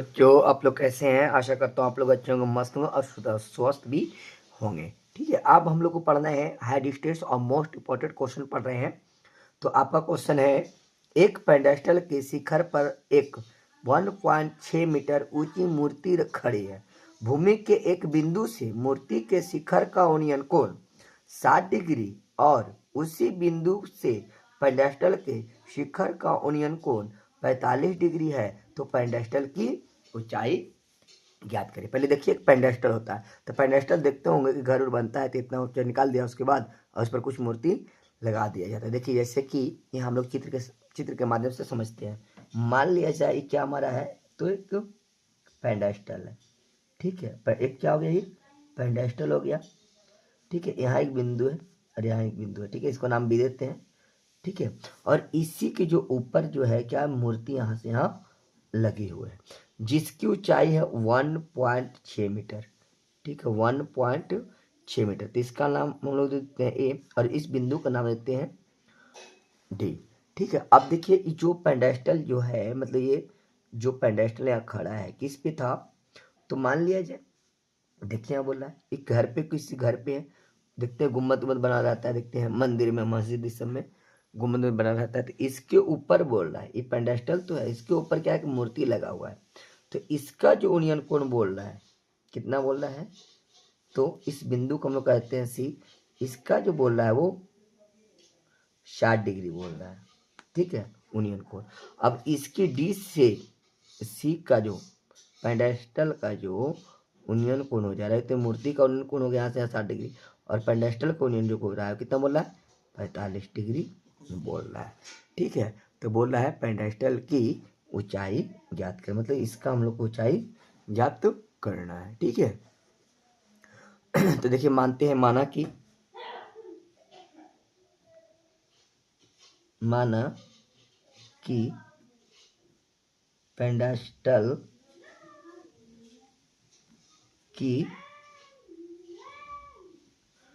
बच्चों आप लोग कैसे हैं? आशा करता हूँ आप लोग अच्छे होंगे, मस्त होंगे और स्वस्थ भी होंगे। ठीक है, अब हम लोग को पढ़ना है हाइड स्टेट्स और मोस्ट इंपॉर्टेंट क्वेश्चन पढ़ रहे हैं। तो आपका क्वेश्चन है, एक पेडेस्टल के शिखर पर एक 1.6 मीटर ऊंची मूर्ति खड़ी है। भूमि के एक बिंदु से मूर्ति के शिखर का उन्नयन कोण 60 डिग्री और उसी बिंदु से पेडेस्टल के शिखर का उन्नयन कोण 45 डिग्री है। तो पेडेस्टल की ऊंचाई ज्ञात करें। पहले देखिए एक पेडेस्टल होता है, तो पेडेस्टल देखते होंगे कि घर बनता है तो इतना ऊंचा निकाल दिया, उसके बाद और उस पर कुछ मूर्ति लगा दिया जाता है। देखिए जैसे कि ये हम लोग चित्र के माध्यम से समझते हैं। मान लिया जाए क्या हमारा है, तो एक पेडेस्टल है। ठीक है, पर एक क्या हो गया, ये पेडेस्टल हो गया। ठीक है, यहाँ एक बिंदु है और यहाँ एक बिंदु है। ठीक है, इसको नाम भी देते हैं। ठीक है, और इसी के जो ऊपर जो है क्या मूर्ति यहाँ से यहाँ लगी हुई है, जिसकी ऊंचाई है 1.6 मीटर। ठीक है, 1.6 मीटर। तो इसका नाम हम लोग देते हैं ए और इस बिंदु का नाम देते हैं डी। ठीक है, अब देखिए जो पेडेस्टल जो है, मतलब ये जो पेडेस्टल यहाँ खड़ा है किस पे था, तो मान लिया जाए, देखिए यहाँ बोल रहा है एक घर पे, किसी घर पे है, देखते हैं गुम्बद उम्बद बना रहता है, देखते हैं मंदिर में मस्जिद इस सब में गुम्बद में बना रहता है। तो इसके ऊपर बोल रहा है, ये पेडेस्टल तो है, इसके ऊपर क्या है कि मूर्ति लगा हुआ है। तो इसका जो उन्नयन कोण बोल रहा है कितना बोल रहा है, तो इस बिंदु को हम लोग कहते हैं सी। इसका जो बोल रहा है वो 60 डिग्री बोल रहा है। ठीक है, उन्नयन कोण। अब इसकी डी से सी का जो पेडेस्टल का जो उन्नयन कोण हो जा रहा है, तो मूर्ति का उन्नयन कोण हो गया यहाँ से 60 डिग्री और पेडेस्टल का उन्नयन जो हो रहा है कितना बोल रहा है, 45 डिग्री बोल रहा है। ठीक है, तो बोल रहा है पेडेस्टल की ऊंचाई ज्ञात कर, मतलब इसका हम लोग को ऊंचाई ज्ञात करना है। ठीक है, तो देखिए मानते हैं, माना कि पेडेस्टल की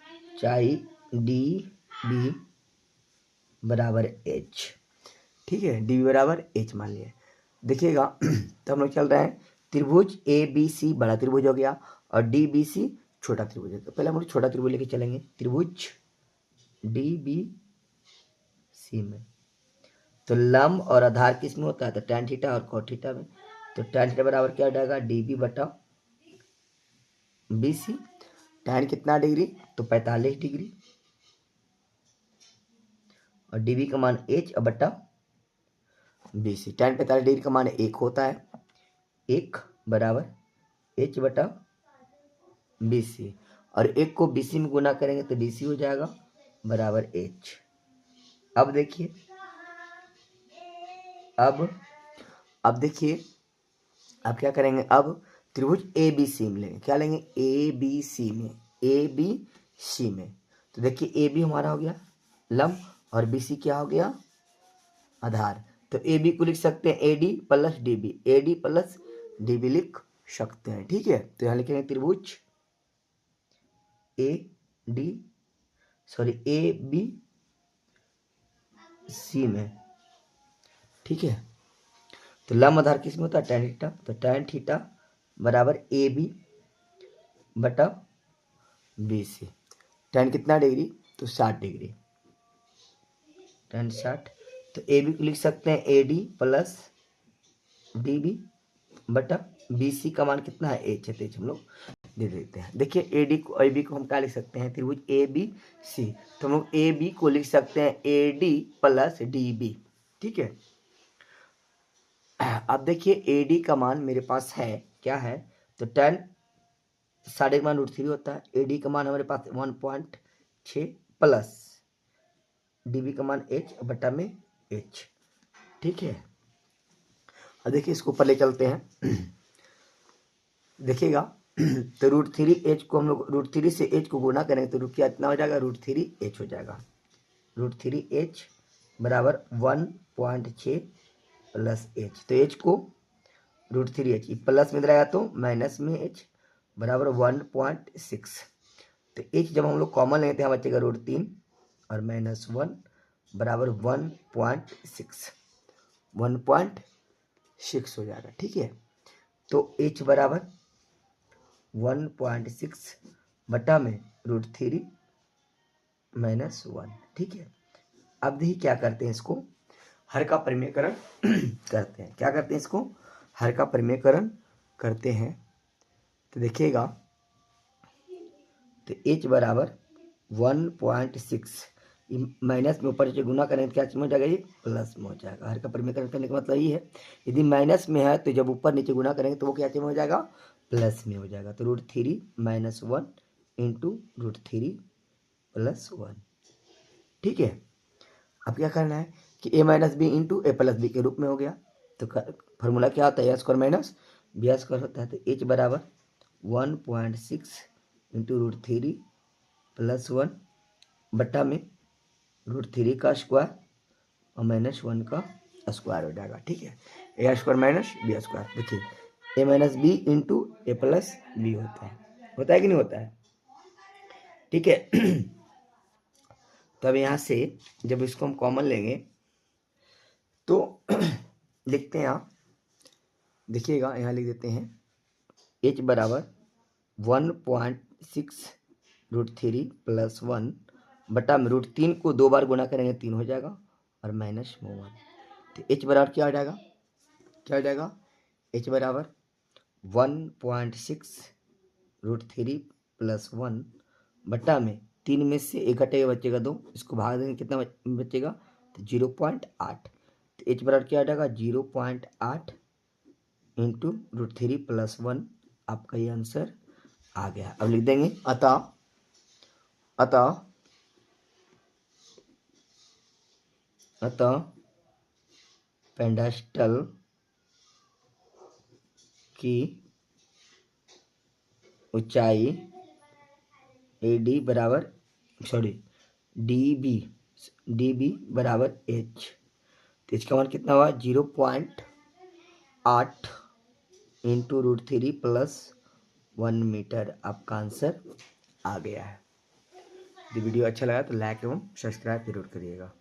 ऊंचाई डी बी बराबर एच। ठीक है, डी बी बराबर एच मान लिया। देखिएगा तो हम लोग चल रहे हैं, त्रिभुज ए बी सी बड़ा त्रिभुज हो गया और डी बी सी छोटा त्रिभुज है। तो पहले हम लोग छोटा त्रिभुज लेके चलेंगे, त्रिभुज डी बी सी में। तो लंब और आधार किस में होता है, तो tan थीटा और cot थीटा में। तो tan थीटा बराबर क्या हो जाएगा, डी बी बटा बी सी। tan कितना डिग्री, तो 45 डिग्री और डी बी का मान एच और बटा बी सी। tan 45 डिग्री का मान 1 होता है, 1 बराबर एच बटा बी सी, और 1 को बी सी में गुना करेंगे तो डी सी हो जाएगा बराबर एच। अब देखिए, अब देखिए अब क्या करेंगे, अब त्रिभुज ए बी सी में लेंगे, क्या लेंगे, ए बी सी में, ए बी सी में। तो देखिए ए बी हमारा हो गया लंब और बी सी क्या हो गया, आधार। तो ए बी को लिख सकते हैं A D plus D B, A D plus D B लिख सकते हैं। ठीक है, तो यहाँ लिखेंगे त्रिभुज A D A B C में। ठीक है, तो लंब आधार किस में होता है, tan थीटा। तो tan थीटा बराबर ए बी बटा बी सी। tan कितना डिग्री, तो 60 डिग्री, tan 60। तो ए बी को लिख सकते हैं A D plus D B बटा बी सी का मान कितना है, एच है, तो एच हम लोग दे देते हैं। देखिए ए बी को हम क्या लिख सकते हैं, त्रिभुज ए बी सी। तो हम लोग ए बी को लिख सकते हैं A D plus D B. ठीक है, अब देखिए ए डी का मान मेरे पास है क्या है, तो tan 60 का मान √3 होता है। ए डी का मान हमारे पास 1.6 प्लस डी बी का मान एच बटा में एच। ठीक है, अब देखिए इसको ऊपर ले चलते हैं देखिएगा तो √3 एच को हम लोग √3 से एच को गुना करेंगे तो क्या इतना हो जाएगा, √3 एच हो जाएगा। √3 एच बराबर 1.6 प्लस एच। तो एच को √3 एच प्लस में रहेगा तो माइनस में एच बराबर 1.6। तो एच जब हम लोग कॉमन लेते हैं बचेगा √3 और -1 बराबर 1.6 हो जाएगा। ठीक है, तो h बराबर 1.6 बटा में √3 -1। ठीक है, अब देखिए क्या करते हैं, इसको हर का परिमेयकरण करते हैं। क्या करते हैं, इसको हर का परिमेयकरण करते हैं। तो देखिएगा, तो h बराबर 1.6, माइनस में ऊपर से गुना करेंगे तो क्या चीज में हो जाएगा, ये प्लस में हो जाएगा। हर का परिमेयकरण करने का मतलब ये है, यदि माइनस में है तो जब ऊपर नीचे गुना करेंगे तो वो क्या चीज में हो जाएगा, प्लस में हो जाएगा। तो √3 - 1 इंटू √3 + 1। ठीक है, अब क्या करना है कि a - b into a + b के रूप में हो गया। तो फॉर्मूला क्या होता है, a² माइनस b² होता है। तो h बराबर 1.6 इंटू √3 + 1 बटा में √3 का स्क्वायर और -1 का स्क्वायर हो जाएगा। ठीक है, a² माइनस b²। देखिए a - b into a + b होता है कि नहीं होता है। ठीक है, तब यहाँ से जब इसको हम कॉमन लेंगे तो लिखते हैं आप, देखिएगा यहाँ लिख देते हैं h बराबर 1.6 √3 + 1 बटा में √3 को 2 बार गुना करेंगे 3 हो जाएगा और -1। तो h बराबर क्या हो जाएगा, क्या हो जाएगा, h बराबर 1.6 √3 + 1 बटा में 3 में से 1 घटेगा, बचेगा 2, इसको भाग देंगे कितना बचेगा, तो 0.8। तो h बराबर क्या हो जाएगा, 0.8 इंटू √3 + 1। आपका ये आंसर आ गया। अब लिख देंगे अतः पेंडास्टल की ऊंचाई AD बराबर DB बराबर h। तो इसका मान कितना हुआ, 0.8 इंटू √3 + 1 मीटर। आपका आंसर आ गया है। यदि वीडियो अच्छा लगा तो लाइक एवं सब्सक्राइब जरूर करिएगा।